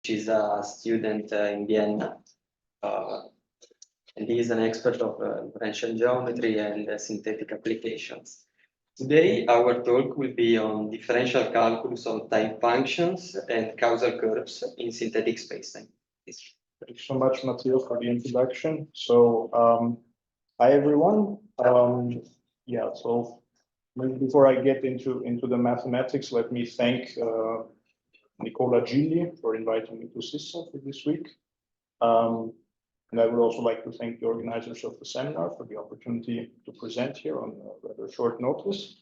is a student in Vienna. And he is an expert of differential geometry and synthetic applications. Today, our talk will be on differential calculus of time functions and causal curves in synthetic spacetime. Thank you so much, Matteo, for the introduction. So, hi everyone. So before I get into the mathematics, let me thank Nicola Gigli for inviting me to SISA for this week. And I would also like to thank the organizers of the seminar for the opportunity to present here on rather short notice.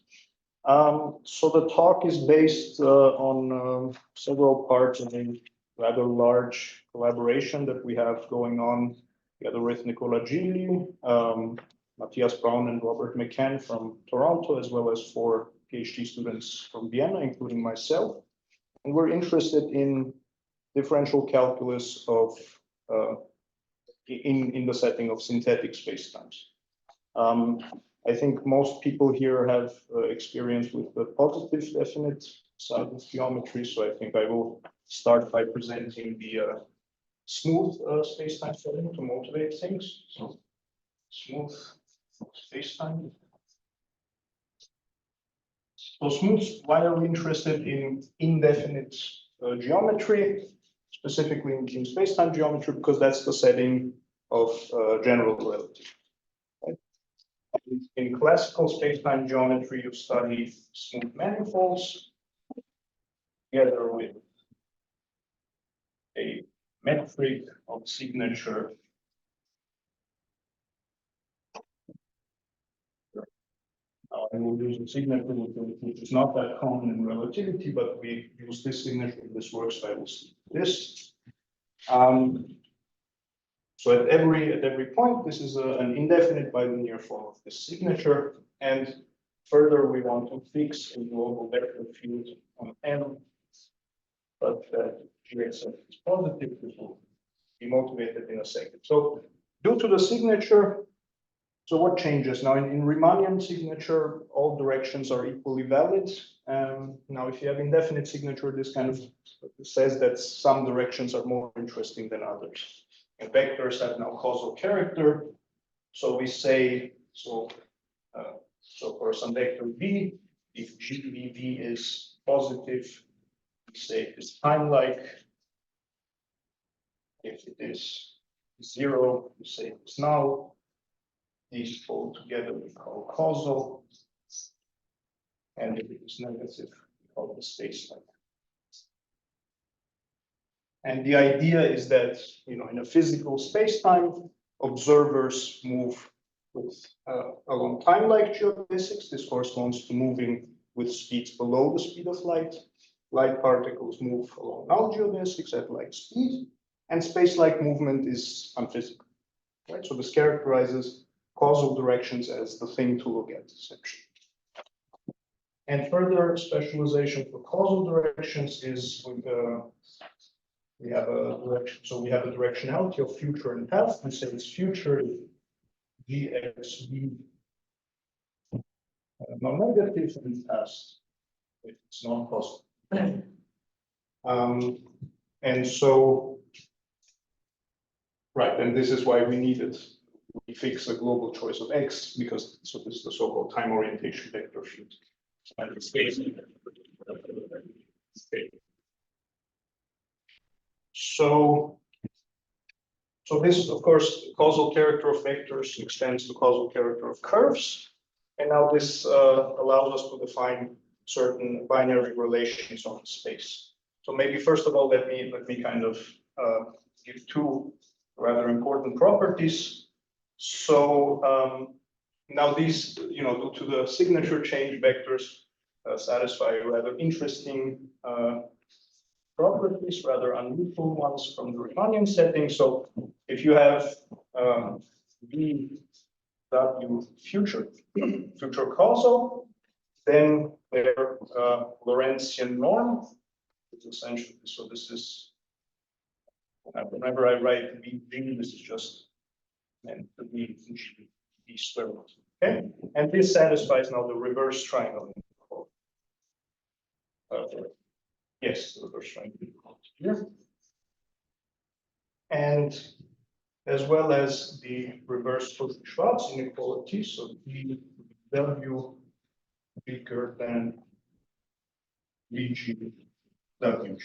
So the talk is based on several parts of a rather large collaboration that we have going on together with Nicola Gigli, Matthias Braun and Robert McCann from Toronto, as well as 4 PhD students from Vienna, including myself. And we're interested in differential calculus of in the setting of synthetic spacetimes. I think most people here have experience with the positive definite side of geometry, so I think I will start by presenting the smooth spacetime setting to motivate things. So, smooth spacetime. So smooth, why are we interested in indefinite geometry, specifically in spacetime geometry? Because that's the setting of general relativity. Right? In classical spacetime geometry, you study smooth manifolds together with a metric of signature. And we'll use a signature which is not that common in relativity, but we use this signature. This works. I will see this. So at every point, this is an indefinite bilinear form of this signature. And further, we want to fix a global vector field on M, but that GSF is positive. This will be motivated in a second. So due to the signature, so what changes? Now in Riemannian signature, all directions are equally valid. Now if you have indefinite signature, this kind of says that some directions are more interesting than others. And vectors have now causal character. So we say, so for some vector v, if GVV is positive, we say it is time-like. If it is 0, we say it is null. These all together we call causal. And if it is negative, we call it spacetime. And the idea is that, in a physical spacetime, observers move with along time-like geodesics. This corresponds to moving with speeds below the speed of light. Light particles move along null geodesics at light speed, and space-like movement is unphysical. Right? So this characterizes causal directions as the thing to look at, essentially. And further specialization for causal directions is we have a direction. So we have a directionality of future and past. We say it's future if GXV non-negative and past if it's non-positive. And so, right, and this is why we needed. We fix a global choice of X because this is the so-called time orientation vector field. And it's So this, of course, causal character of vectors extends to causal character of curves. And now this allows us to define certain binary relations on space. So maybe first of all, let me kind of give 2 rather important properties. So now these, due to the signature change, vectors satisfy rather interesting properties, rather unusual ones from the Riemannian setting. So if you have VW future causal, then their Lorentzian norm is essentially, so this is, whenever I write VG, this is just meant to be V square root. Okay, and this satisfies now the reverse triangle. Yes, the reverse triangle here. and as well as the reverse Cauchy-Schwarz inequality, so the value bigger than VG WG.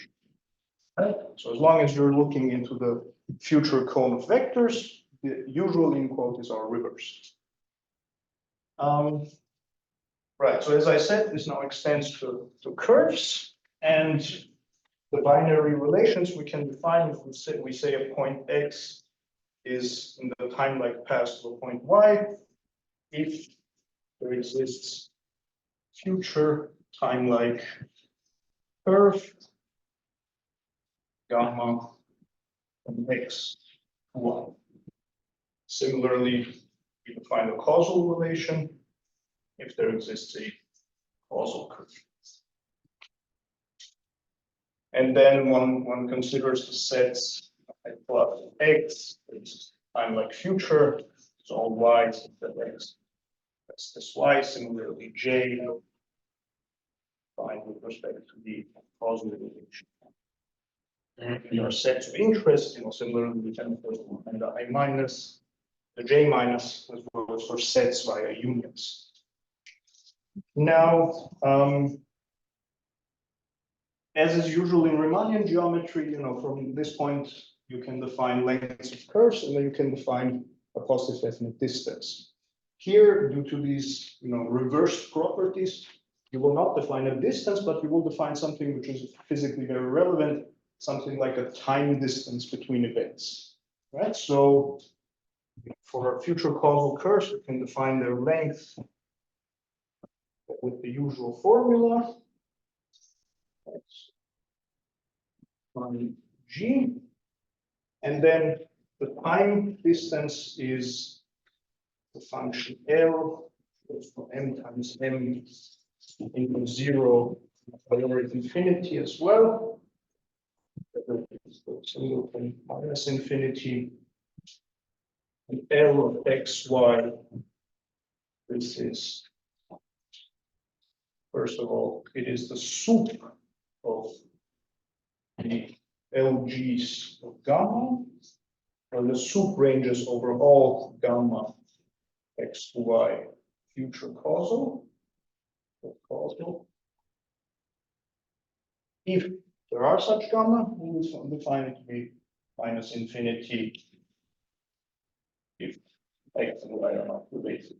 Right? So as long as you're looking into the future cone of vectors, the usual inequalities are reversed. Right, so as I said, this now extends to curves, and the binary relations we can define if we say a point X is in the time-like path to a point Y, if there exists future time-like curve gamma from X to Y. Similarly, we define a causal relation if there exists a causal curve. And then one considers the sets at plus X, it's time like future, so all Y is that X. That's this Y, similarly J, defined with respect to the causal relation. And our sets of interest, similarly we can put and the I minus, the J minus, as well as for sets via unions. Now, as is usual in Riemannian geometry, from this point you can define lengths of curves, and then you can define a positive definite distance. Here, due to these, reversed properties, you will not define a distance, but you will define something which is physically very relevant, something like a time distance between events, right? So, for future causal curves, we can define their length with the usual formula. G, and then the time distance is the function L, for m times m into 0 over infinity as well. Singleton minus infinity. And L of xy, this is, first of all, it is the sup of the LGs of gamma, and the sup ranges over all gamma x to y future causal. If there are such gamma, we will define it to be minus infinity if x and y are not related.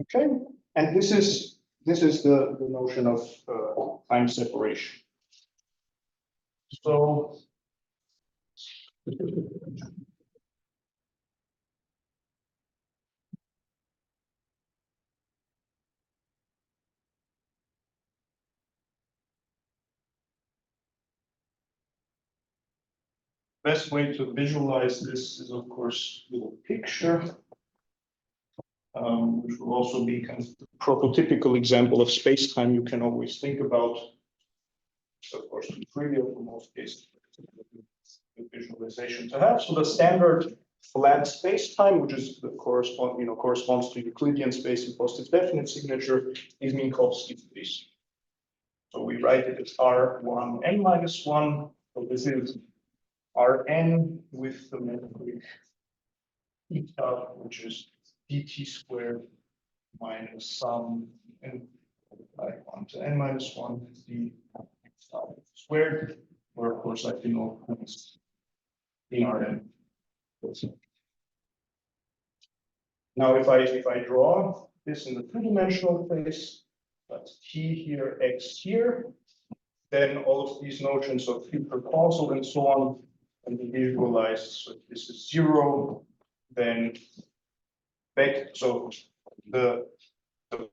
Okay, and this is the notion of time separation. So best way to visualize this is, of course, with a picture, which will also be kind of the prototypical example of space-time you can always think about. So, of course, too trivial for most cases, good visualization to have. So the standard flat space-time, which is the corresponds to Euclidean space in positive definite signature, is Minkowski space. So we write it as R1 n minus 1. So this is Rn with the metric eta, which is dt squared minus some n like 1 to n minus 1 d squared, where of course I can know in Rn. Now if I draw this in the two-dimensional place, that's t here, x here, then all of these notions of future causal and so on can be visualized. So if this is 0, then so the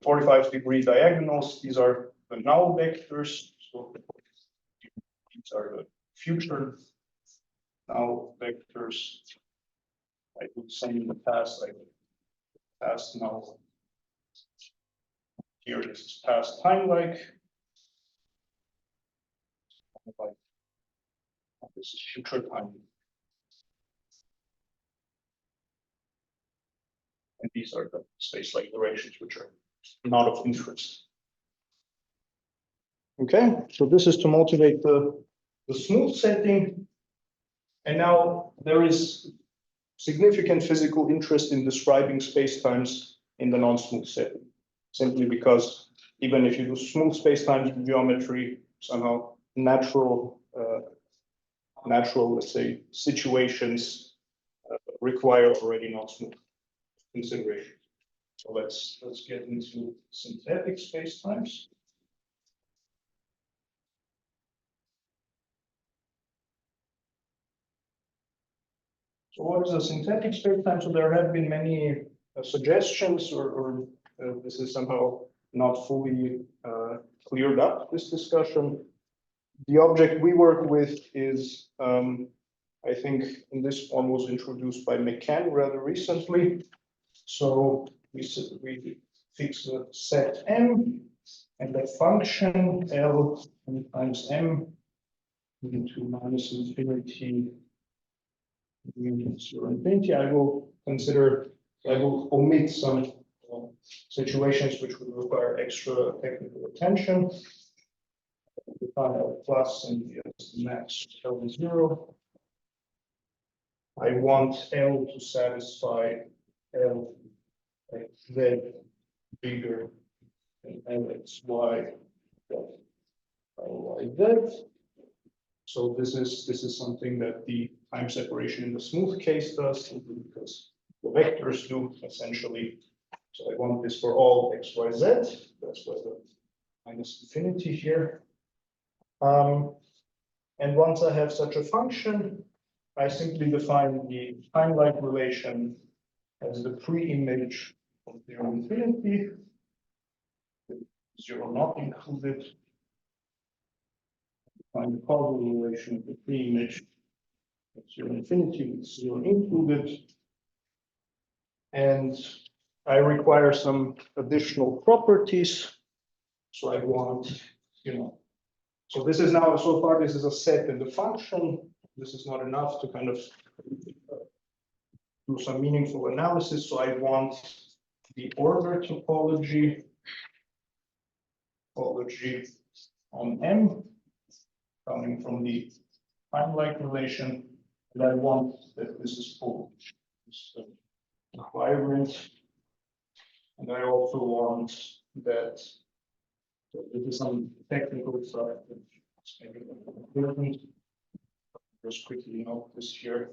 45-degree diagonals, these are the null vectors. So these are the future null vectors. I do the same in the past, like past null. Here this is past time-like. This is future time. And these are the space-like durations, which are not of interest. Okay, so this is to motivate the smooth setting. And now there is significant physical interest in describing spacetimes in the non-smooth setting, simply because even if you do smooth spacetimes in geometry, somehow natural, let's say, situations require already non-smooth consideration. So let's get into synthetic spacetimes. So what is a synthetic spacetime? So there have been many suggestions, or this is somehow not fully cleared up, this discussion. The object we work with is, I think, in this one was introduced by McCann rather recently. So we fix the set M and the function L times M into minus infinity. Zero infinity. I will omit some situations which would require extra technical attention. Define L plus and the max L is 0. I want L to satisfy L Z bigger than LXY YZ. So this is something that the time separation in the smooth case does, simply because the vectors do essentially. So I want this for all x, y, z. That's why the minus infinity here. And once I have such a function, I simply define the time-like relation as the pre-image of 0 infinity, with 0 not included. Find the causal relation of the pre-image of 0 infinity with 0 included. And I require some additional properties. So I want, so this is now, so far, this is a set in the function. This is not enough to kind of do some meaningful analysis. So I want the order topology on M coming from the time-like relation, and I want that this is full. This requirement, and I also want that. So this is some technical stuff that's maybe important. Just quickly note this here.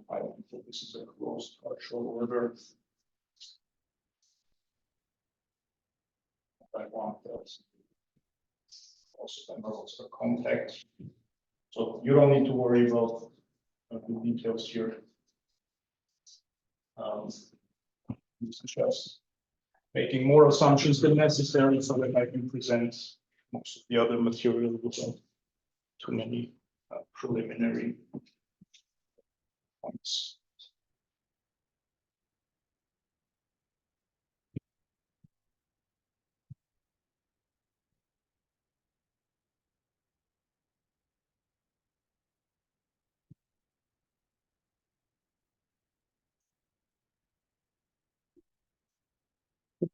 I don't think this is a closed partial order. I want that. Also a contact. So you don't need to worry about the details here. This is just making more assumptions than necessary so that I can present most of the other material without too many preliminary points.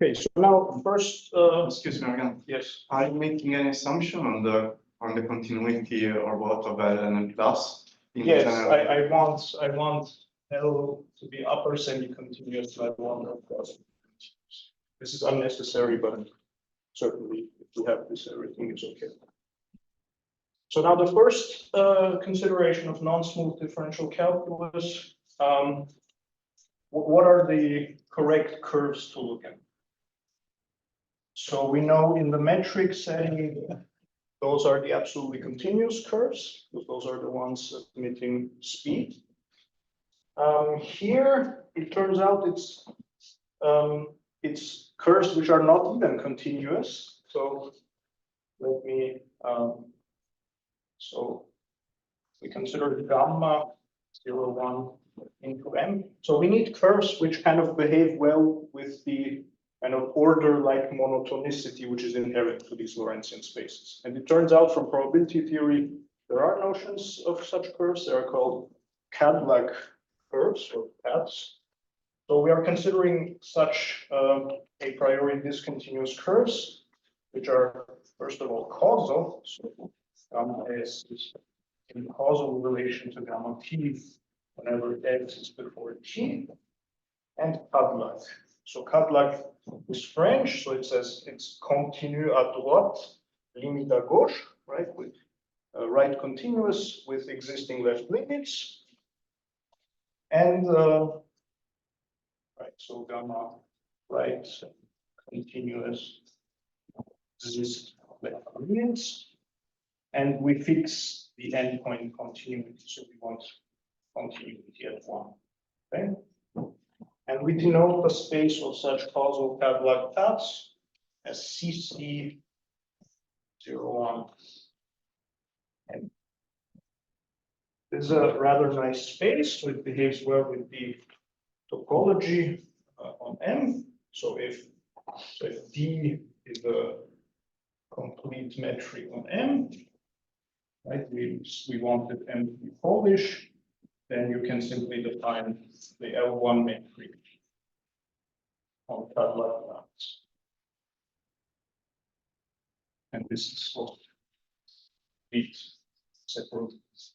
Okay, so now first, excuse me again. yes. Are you making any assumption on the continuity or what of L and L plus? Yes, I want L to be upper semi-continuous. I want L plus. This is unnecessary, but certainly if we have this, everything is okay. So now the first consideration of non-smooth differential calculus. What are the correct curves to look at? So we know in the metric setting, those are the absolutely continuous curves, because those are the ones emitting speed. Here, it turns out it's curves which are not even continuous. So let me, so we consider gamma 0, 1 into M. So we need curves which kind of behave well with the kind of order-like monotonicity which is inherent to these Lorentzian spaces. And it turns out from probability theory, there are notions of such curves. They are called CAD-like curves or paths. So we are considering such a priori discontinuous curves, which are first of all causal. So gamma S is in causal relation to gamma t whenever x is before t, and Cadlac. So Cadlac is French, so it says it's continu à droite, limite à gauche, right? With right continuous with existing left limits. And right, so gamma right continuous exist left limits. And we fix the endpoint continuity, so we want continuity at 1. Okay? And we denote the space of such causal Cadlac paths as CC 01. And this is a rather nice space, so it behaves well with the topology on M. So if D is a complete metric on M, right? We wanted M to be Polish, then you can simply define the L1 metric on Cadlac paths. And this is what it separates.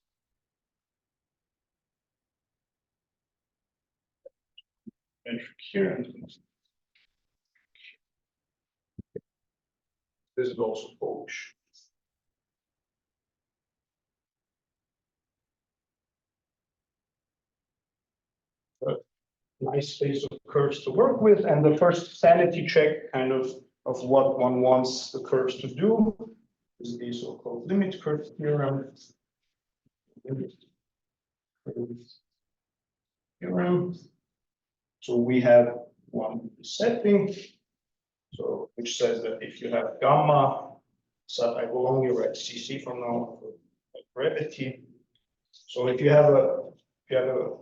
Metric here, and this is also Polish. A nice space of curves to work with, and the first sanity check kind of what one wants the curves to do is the so-called limit curve theorem. Limit curve theorem. So we have one setting, so which says that if you have gamma, so I will only write CC from now for brevity. So if you have a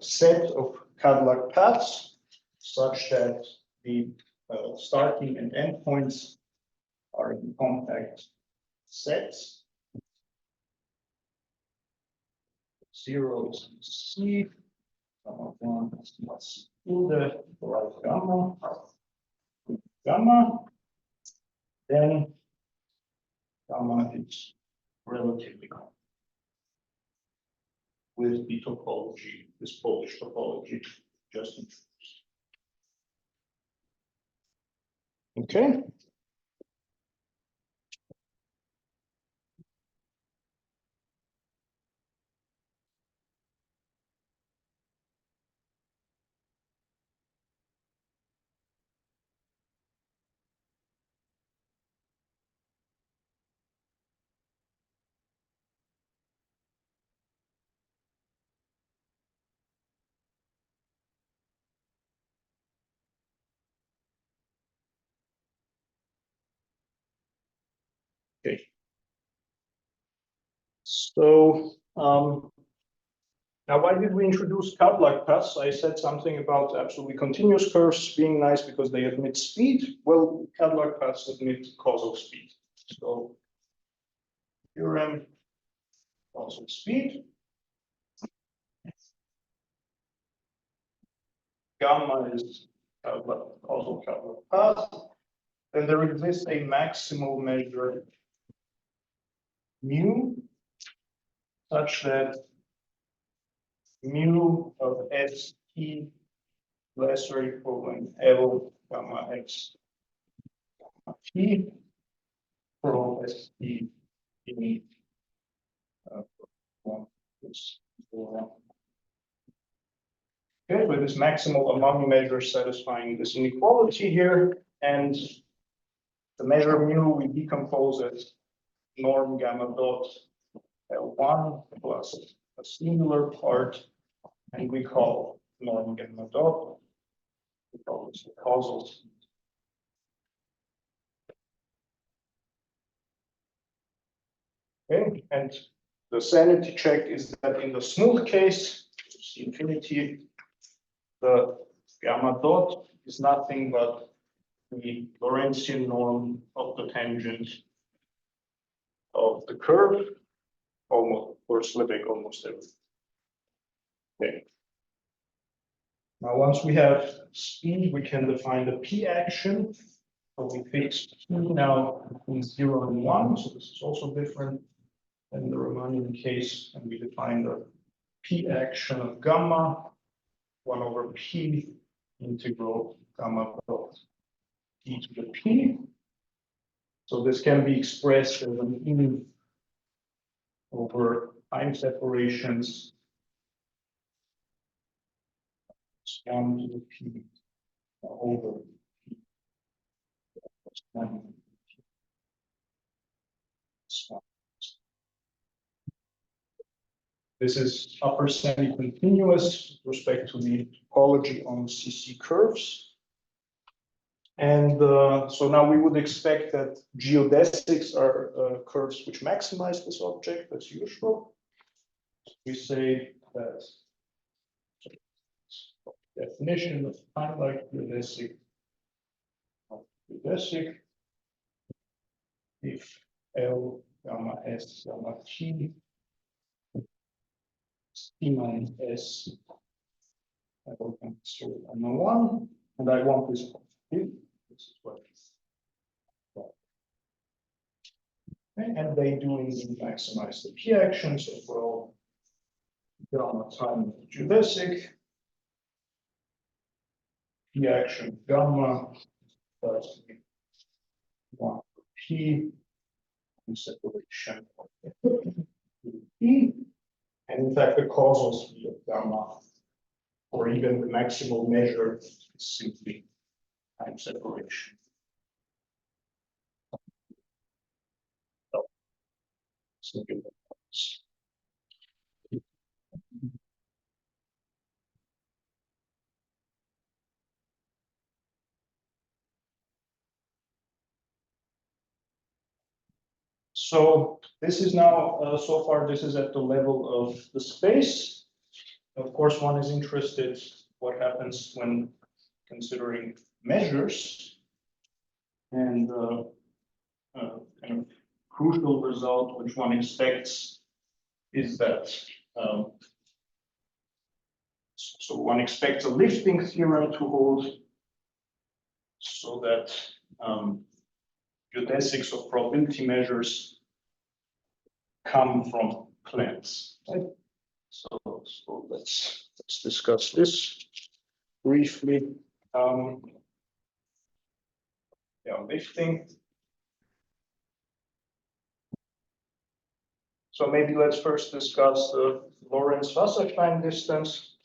set of Cadlac paths such that the starting and end points are in compact sets. 0 is C, gamma 1 is tilde, right gamma, then gamma is relatively common with the topology, this Polish topology just introduced. Okay. Okay. So now, why did we introduce Cadlac paths? I said something about absolutely continuous curves being nice because they admit speed. Well, Cadlac paths admit causal speed. So theorem, causal speed. Gamma is causal Cadlac path. Then there exists a maximal measure mu, such that mu of st less or equal than L gamma x gamma t for all st in 1 is 1. Okay, with this maximal among measures satisfying this inequality here, and the measure mu we decompose as norm gamma dot L1 plus a singular part, and we call norm gamma dot, we call this the causal speed. Okay, and the sanity check is that in the smooth case, C infinity, the gamma dot is nothing but the Lorentzian norm of the tangent of the curve, almost, or Lebesgue almost everything. Okay. Now, once we have speed, we can define the p action. So we fix p now between 0 and 1, so this is also different. in the Riemannian case, and we define the p action of gamma 1 over p integral gamma dot e to the p. So this can be expressed as an E over time separations 1 to the p over p plus 1 to the p plus 1. This is upper semi-continuous with respect to the topology on CC curves. And so now we would expect that geodesics are curves which maximize this object, as usual. We say that definition of time-like geodesic if L gamma S gamma T T minus S I will consider gamma 1, and I want this this is what okay, and they do indeed maximize the P actions as well. Gamma time geodesic P action gamma plus 1 P and separation of P. And in fact, the causal speed of gamma, or even the maximal measure, is simply time separation. So, so this is now, so far, this is at the level of the space. Of course, one is interested what happens when considering measures. And kind of crucial result which one expects is that so one expects a lifting theorem to hold so that geodesics of probability measures come from clans. Right? So let's discuss this briefly. Yeah, lifting. So maybe let's first discuss the Lorentz-Wasserstein distance.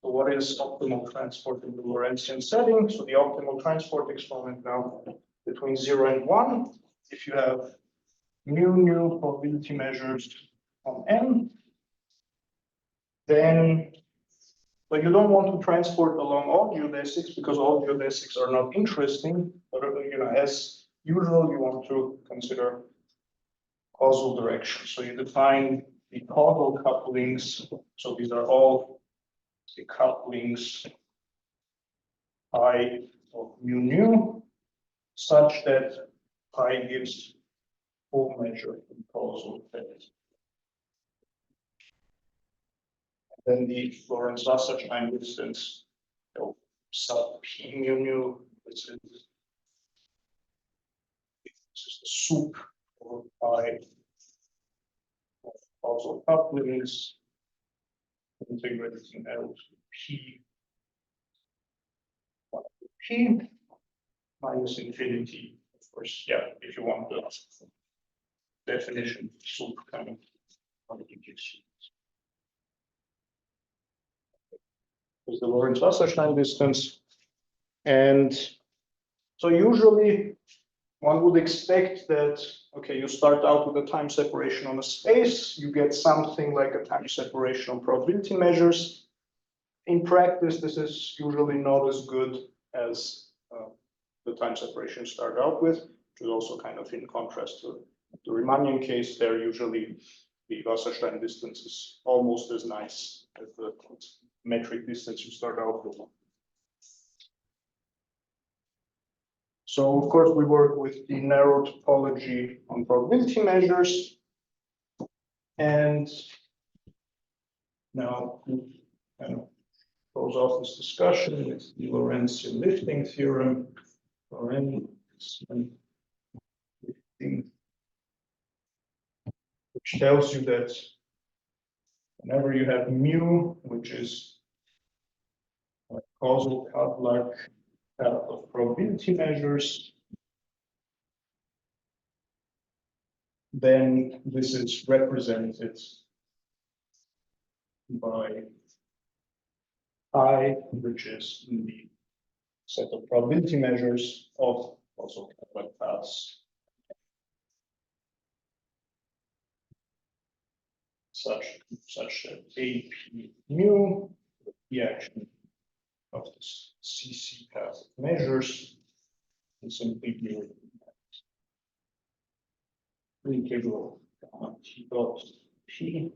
So what is optimal transport in the Lorentzian setting? So the optimal transport exponent now between 0 and 1. If you have new probability measures on M, then but you don't want to transport along all geodesics because all geodesics are not interesting. But as usual, you want to consider causal direction. So you define the causal couplings. So these are all the couplings I of mu such that pi gives full measure in causal effect. Then the Lorentz-Wasserstein distance, sub p mu, this is the soup for pi of causal couplings, integrating L to p, 1 to p, minus infinity, of course, yeah, if you want the definition, soup kind of modification. Is the Lorentz-Wasserstein distance. And so usually one would expect that, okay, you start out with a time separation on a space, you get something like a time separation on probability measures. In practice, this is usually not as good as the time separation start out with, which is also kind of in contrast to the Riemannian case. There usually the Wasserstein distance is almost as nice as the metric distance you start out with. So of course we work with the narrow topology on probability measures. And now we kind of close off this discussion with the Lorentzian lifting theorem. Lorentzian lifting which tells you that whenever you have mu, which is a causal cut-like path of probability measures, then this is represented by I, which is the set of probability measures of causal cut-like paths such that AP mu, the action of this CC path of measures, is simply given integral T dot P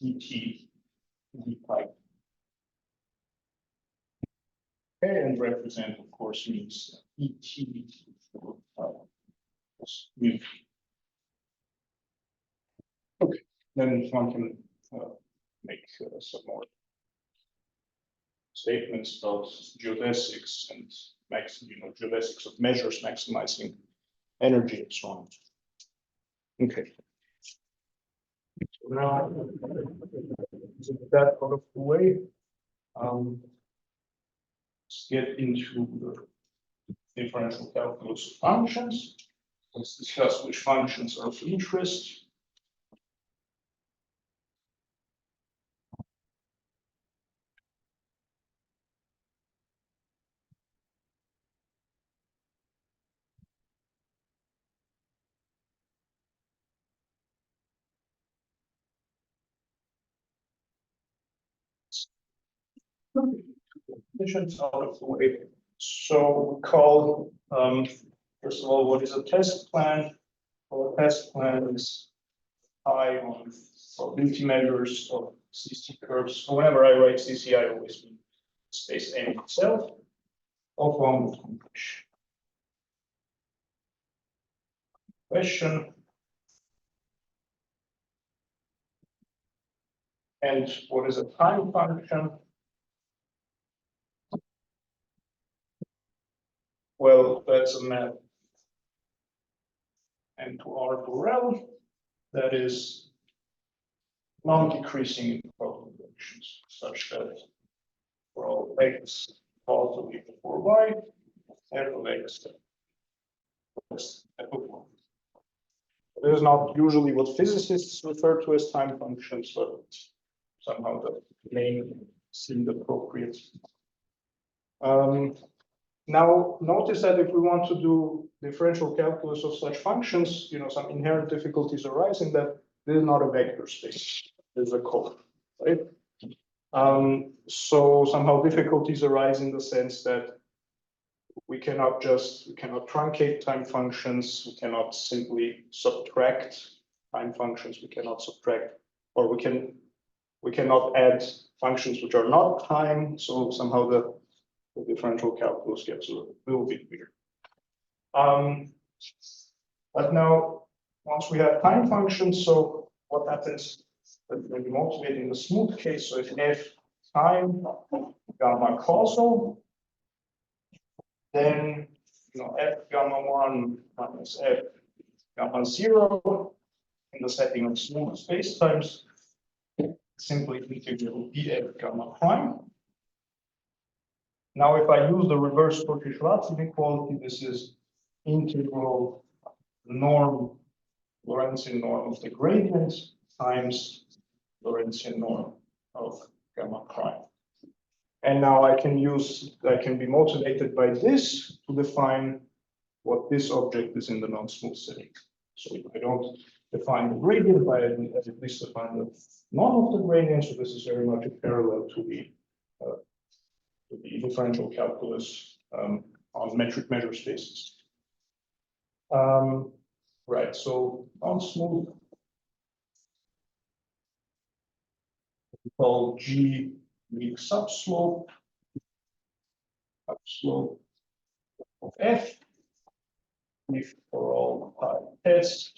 dt d pi. Okay, and represent, of course, means ET mu. Okay, then one can make some more statements about geodesics and geodesics of measures maximizing energy and so on. Okay. So now, with that out of the way, let's get into the differential calculus of functions. Let's discuss which functions are of interest. Definitions out of the way. So we call, first of all, what is a test plan? Well, a test plan is I on probability measures of CC curves. So whenever I write CC, I always mean space M itself of one question. And what is a time function? Well, that's a map N to R to L that is non-decreasing in probable directions, such that for all x causally before y, f of x is f of 1. This is not usually what physicists refer to as time functions, but somehow the name seemed appropriate. Now, notice that if we want to do differential calculus of such functions, some inherent difficulties arise in that this is not a vector space. There's a code, right? So somehow difficulties arise in the sense that we cannot truncate time functions. We cannot simply subtract time functions. We cannot subtract, or we cannot add functions which are not time. So somehow the differential calculus gets a little bit weird. But now, once we have time functions, so what happens when we motivate in the smooth case? So if f time gamma causal, then f gamma 1 minus f gamma 0 in the setting of smooth spacetimes simply integral df gamma prime. Now, if I use the reverse Cauchy-Schwarz inequality, this is integral norm, Lorentzian norm of the gradient times Lorentzian norm of gamma prime. And now I can be motivated by this to define what this object is in the non-smooth setting. So if I don't define the gradient, I at least define the norm of the gradient. So this is very much a parallel to the differential calculus on metric measure spaces. Right, so non-smooth, we call G the subslope of F. If for all pi tests,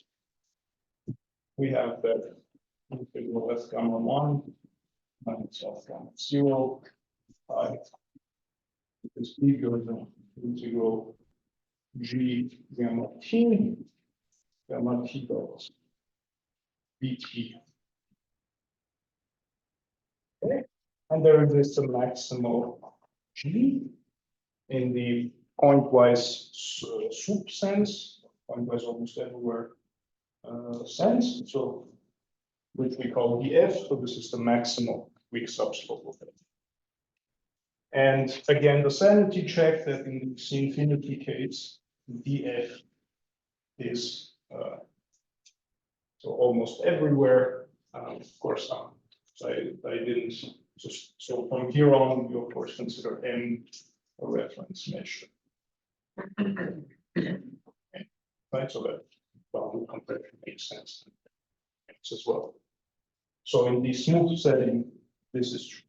we have that integral f gamma 1 minus f gamma 0 pi is bigger than integral G gamma t dot Vt. Okay, and there exists a maximal G in the pointwise soup sense, pointwise almost everywhere sense, so which we call df. So this is the maximal weak subslope of it. And again, the sanity check that in the infinity case, df is so almost everywhere. Of course, so I didn't. So from here on, you of course consider M a reference measure. Okay. Right, so that boundary compression makes sense as well. So in the smooth setting, this is true.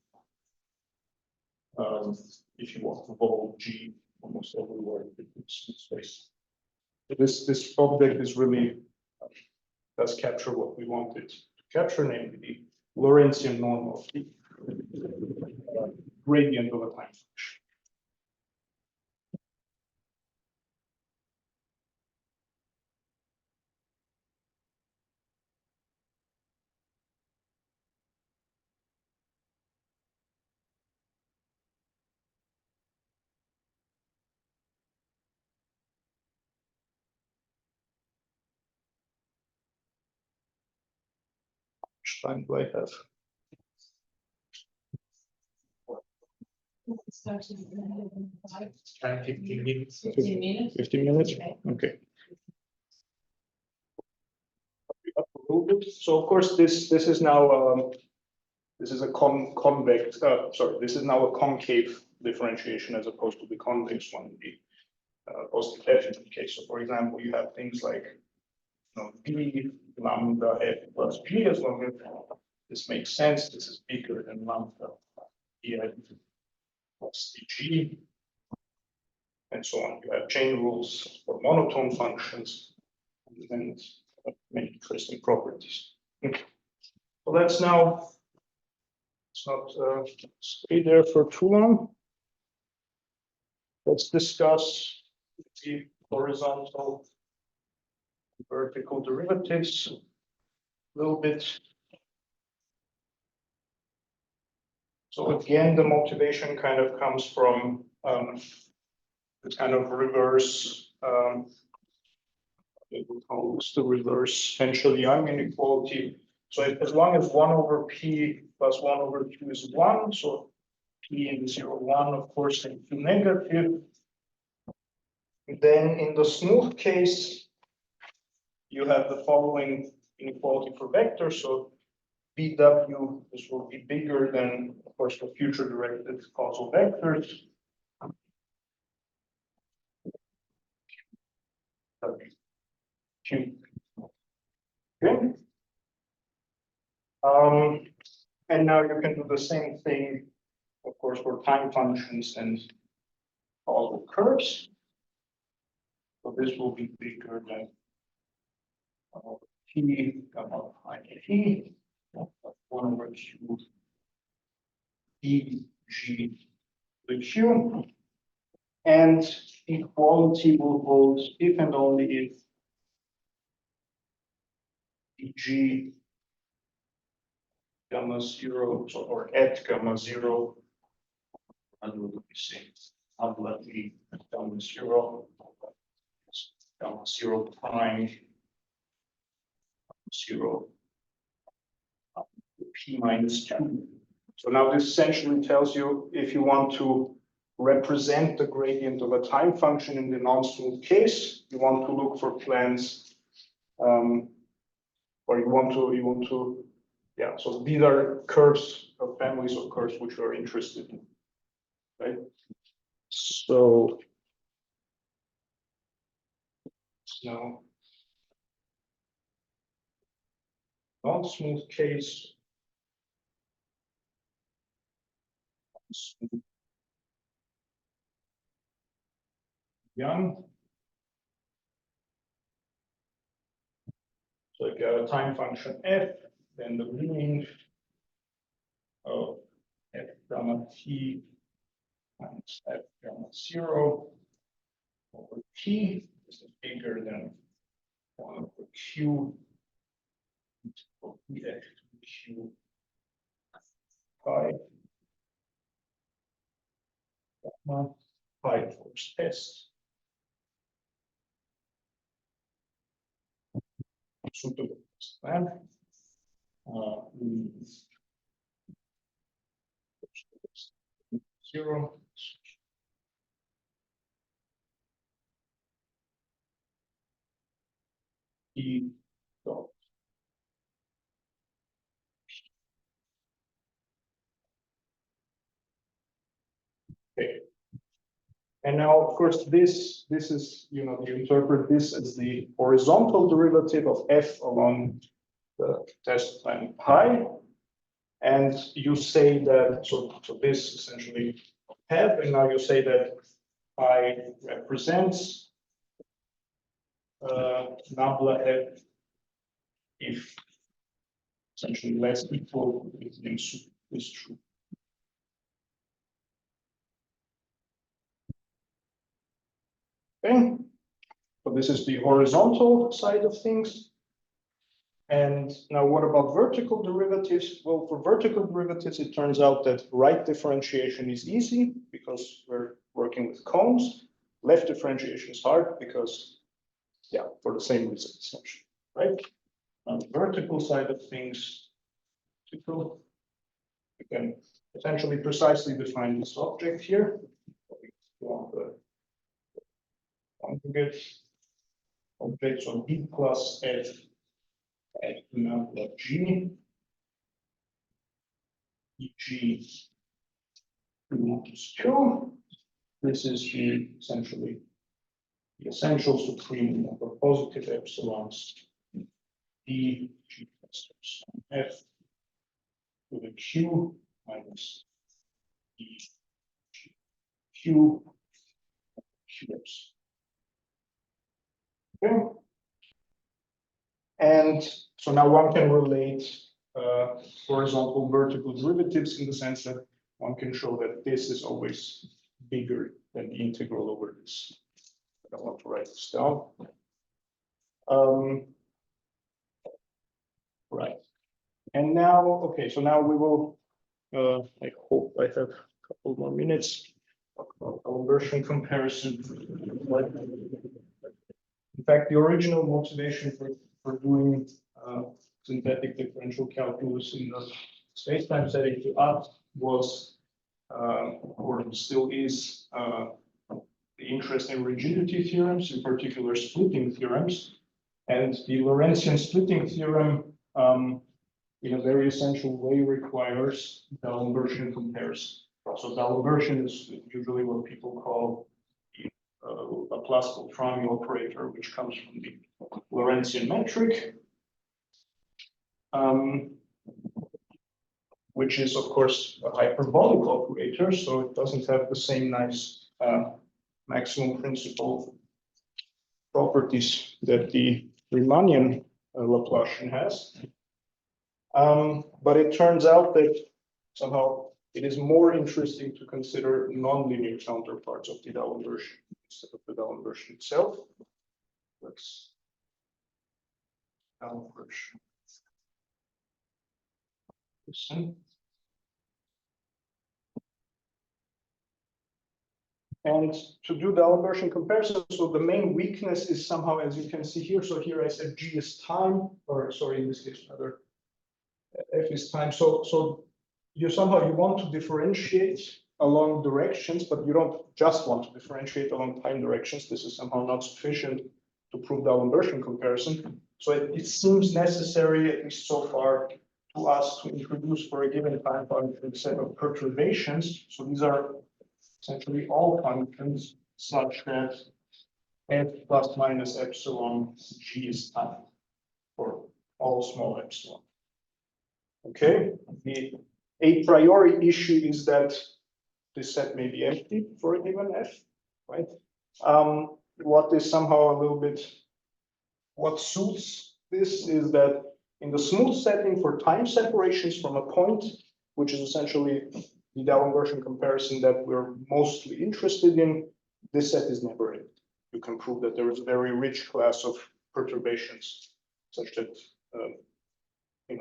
If you want to vol G almost everywhere in smooth space. This object is really does capture what we wanted to capture, namely the Lorentzian norm of the gradient of a time function. Which time do I have? 15 minutes. 15 minutes? Okay. So of course this is now this is a convex this is now a concave differentiation as opposed to the convex one in the positive definite case. So for example, you have things like b lambda f plus g, as long as this makes sense. This is bigger than lambda f plus dg, and so on. You have chain rules for monotone functions and many interesting properties. Okay. So let's now, let's not stay there for too long. Let's discuss the horizontal and vertical derivatives a little bit. So again, the motivation kind of comes from the kind of reverse, we call this the reverse Henschel-Young inequality. So as long as 1 over p plus 1 over q is 1, so p in 0, 1, of course, and q negative. Then in the smooth case, you have the following inequality for vectors. So BW, this will be bigger than, of course, the future directed causal vectors. Q. Okay. And now you can do the same thing, of course, for time functions and causal curves. So this will be bigger than P gamma I T, 1 over Q D G the Q. And equality will hold if and only if dg gamma 0 or at gamma 0, and we say let me gamma 0 prime 0 p minus 2. So now this essentially tells you if you want to represent the gradient of a time function in the non-smooth case, you want to look for plans, or you want to, yeah. So these are curves or families of curves which we are interested in, right? So now non-smooth case. Young. So if you have a time function f, then the meaning of f gamma t minus f gamma 0 over t. This is bigger than 1 over q EF Q pi gamma pi force S suitable plan. Zero. E dot. Okay. And now, of course, this is, you interpret this as the horizontal derivative of f along the test time pi. And you say that, so this essentially have, and now you say that pi represents nabla f if essentially less equal is true. Okay, so this is the horizontal side of things. And now what about vertical derivatives? Well, for vertical derivatives, it turns out that right differentiation is easy because we're working with cones. Left differentiation is hard because, yeah, for the same reason, essentially, right? On the vertical side of things, we can essentially precisely define this object here. On the conjugate objects on B plus F at nabla G, e.g. 2. This is essentially the essential supreme number of positive epsilons D G plus epsilon F to the Q minus E Q cubes. Okay. And so now one can relate horizontal vertical derivatives in the sense that one can show that this is always bigger than the integral over this. I don't want to write this down. Right. And now, okay, so now we will, I hope I have a couple more minutes talk about our version comparison. In fact, the original motivation for doing synthetic differential calculus in the spacetime setting to us was, or still is, the interest in rigidity theorems, in particular splitting theorems. And the Lorentzian splitting theorem, in a very essential way, requires D'Alembert comparison. So D'Alembert is usually what people call a Laplace-Beltrami operator, which comes from the Lorentzian metric, which is, of course, a hyperbolic operator, so it doesn't have the same nice maximum principle properties that the Riemannian Laplacian has. But it turns out that somehow it is more interesting to consider nonlinear counterparts of the D'Alembert instead of the D'Alembert itself. Let's D'Alembert. Listen. And to do the D'Alembert comparison, so the main weakness is somehow, as you can see here, so here I said G is time, or sorry, in this case, rather, F is time. So you want to differentiate along directions, but you don't just want to differentiate along time directions. This is somehow not sufficient to prove the D'Alembert comparison. So it seems necessary, at least so far, to us to introduce for a given time function a set of perturbations. So these are essentially all functions such that f plus minus epsilon G is time for all small epsilon. Okay, the a priori issue is that this set may be empty for a given f, right? What is somehow a little bit, what suits this is that in the smooth setting for time separations from a point, which is essentially the D'Alembert comparison that we're mostly interested in, this set is never empty. You can prove that there is a very rich class of perturbations such that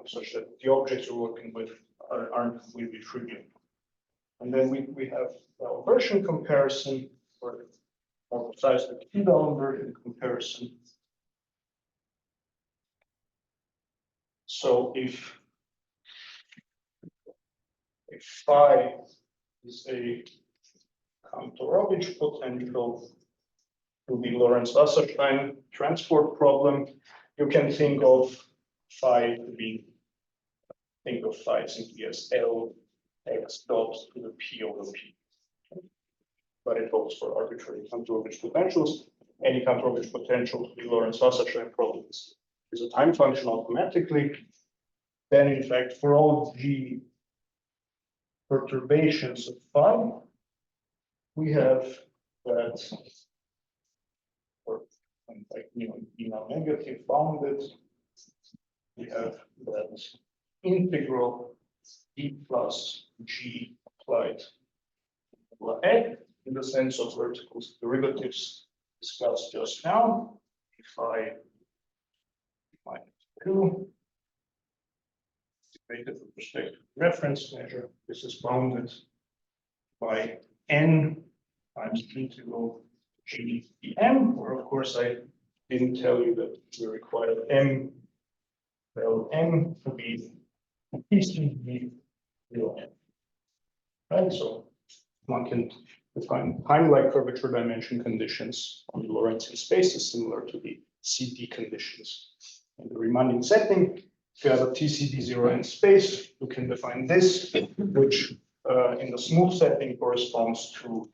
such that the objects you're working with aren't completely trivial. And then we have the version comparison, or more precisely, the version comparison. So if phi is a Kantorovich potential to the Lorentz-Wasserstein transport problem, you can think of phi simply as L x dot to the P over P. But it holds for arbitrary Kantorovich potentials. Any Kantorovich potential to the Lorentz-Wasserstein problem is a time function automatically. Then, in fact, for all G perturbations of phi, we have that, or like negative bounded, we have that integral d plus g applied to a in the sense of vertical derivatives discussed just now. Phi minus 2. With respect to the reference measure, this is bounded by n times integral g dm, where of course I didn't tell you that we require m to be PCD 0n. Right, so one can define time-like curvature dimension conditions on the Lorentzian spaces similar to the CD conditions in the Riemannian setting. If you have a TCD0n space, you can define this, which in the smooth setting corresponds to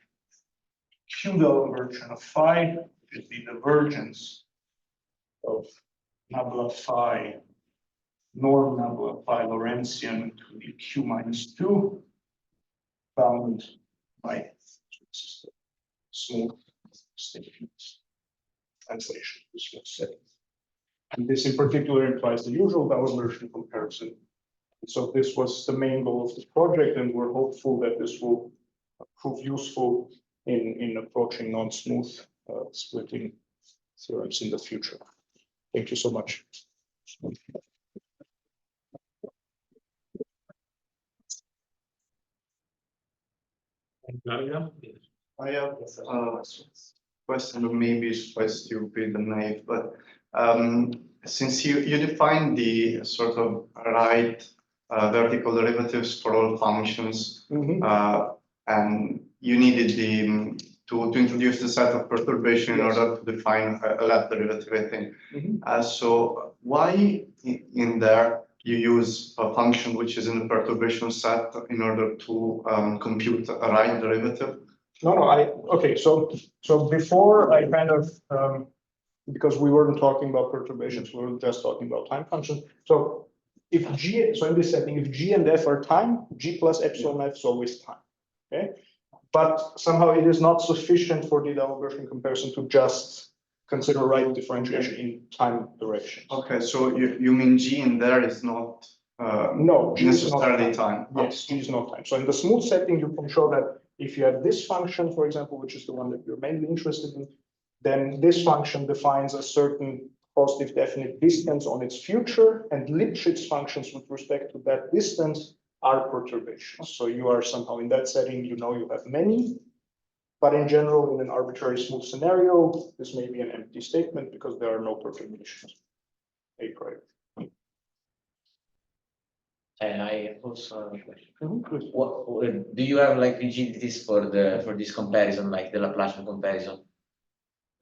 Q version of phi, which is the divergence of nabla phi, norm nabla phi Lorentzian to the Q minus 2, bound by smooth statement translation to smooth setting. And this in particular implies the usual diversion comparison. And so this was the main goal of this project, and we're hopeful that this will prove useful in approaching non-smooth splitting theorems in the future. Thank you so much. I have a question that maybe is quite stupid and naive, but since you define the sort of right vertical derivatives for all functions, and you needed to introduce the set of perturbation in order to define a left derivative, I think. So why in there you use a function which is in the perturbation set in order to compute a right derivative? Okay, so before I kind of, because we weren't talking about perturbations, we were just talking about time functions. So if so in this setting, if G and F are time, G plus epsilon F is always time, okay? But somehow it is not sufficient for the diversion comparison to just consider right differentiation in time direction. Okay, so you mean G in there is not no, G necessarily is not time. Yes, G is not time. So in the smooth setting, you can show that if you have this function, for example, which is the one that you're mainly interested in, then this function defines a certain positive definite distance on its future, and Lipschitz functions with respect to that distance are perturbations. So you are somehow in that setting, you have many, but in general, in an arbitrary smooth scenario, this may be an empty statement because there are no perturbations a priori. And I also have a question. What do you have like rigidities for this comparison, like the Laplacian comparison?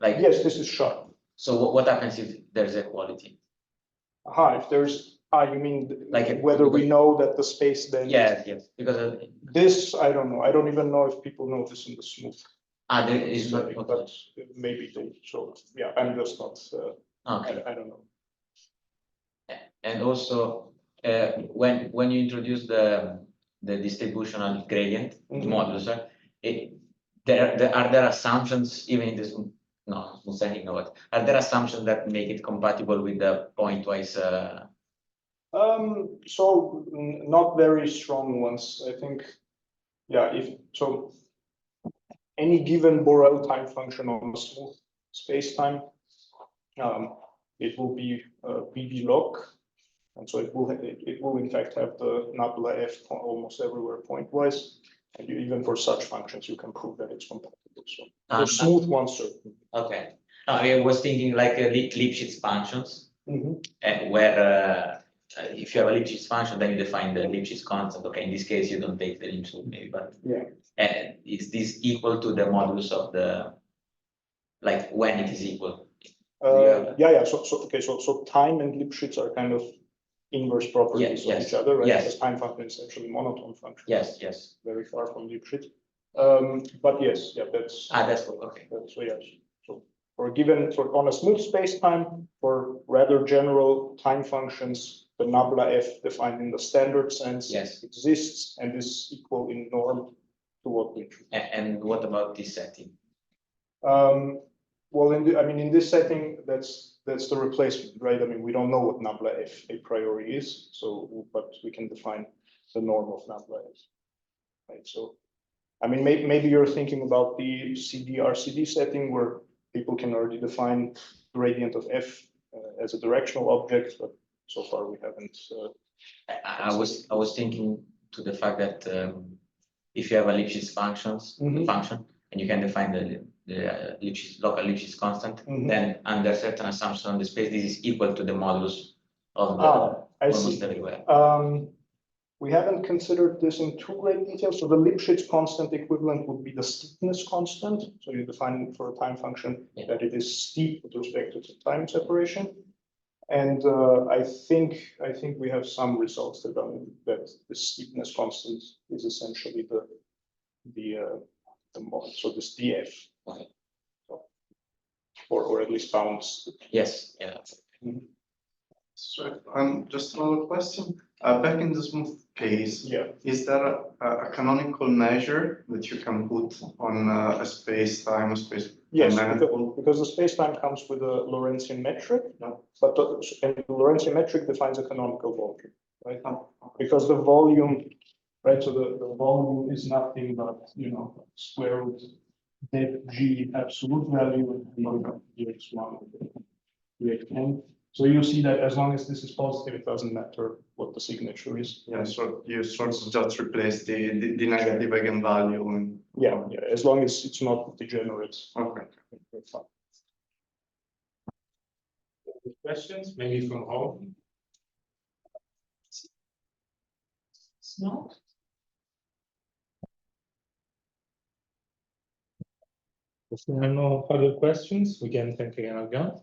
Like yes, this is sharp. So what happens if there's equality? If there's you mean like whether we know that the space then yes, because this I don't know. I don't even know if people know this in the smooth. There is not, setting, but maybe they. So yeah, I'm just not. okay. I don't know. And also, when you introduce the distributional gradient modulus, are there assumptions even in this? No, saying no. What are there assumptions that make it compatible with the pointwise? So not very strong ones. I think, yeah. If so, any given Borel time function on a smooth space-time, it will be BB log And so it will in fact have the nabla f almost everywhere pointwise. And even for such functions, you can prove that it's compatible. So for smooth ones, certainly. Okay. I was thinking like Lipschitz functions, Mhm. where if you have a Lipschitz function, then you define the Lipschitz constant. Okay, in this case, you don't take the Lipschitz maybe, but Yeah. is this equal to the modulus of the, like when it is equal? Yeah. So time and Lipschitz are kind of inverse properties of each other, right? Yes. Because time function is actually monotone function. Yes. Very far from Lipschitz. But yes, yeah, that's That's okay. so yes. So on a smooth spacetime, for rather general time functions, the nabla f defined in the standard sense exists and is equal in norm to what we choose. And what about this setting? Well, in this setting, that's the replacement, right? I mean, we don't know what nabla f a priori is, so but we can define the norm of nabla f, right? So, I mean, maybe you're thinking about the CD-RCD setting where people can already define gradient of f as a directional object, but so far we haven't. I was thinking to the fact that if you have a Lipschitz function and you can define the local Lipschitz constant, then under certain assumptions on the space, this is equal to the modulus of the almost everywhere. We haven't considered this in too great detail. So the Lipschitz constant equivalent would be the steepness constant. So you define for a time function that it is steep with respect to the time separation. And I think we have some results that the steepness constant is essentially the mod. So this df, Okay. or at least bounds. Yes. Yeah. So just another question. Back in the smooth case, is there a canonical measure that you can put on a space-time, Yes, because the space-time comes with a Lorentzian metric, but the Lorentzian metric defines a canonical volume, right? Because the volume, right? So the volume is nothing but, square root depth g absolute value and dx1 dxn. So you see that as long as this is positive, it doesn't matter what the signature is. Yeah, so you sort of just replace the negative eigenvalue. And yeah, as long as it's not degenerate. Okay. Questions, maybe from home? No. If there are no further questions, we can thank again, Argam.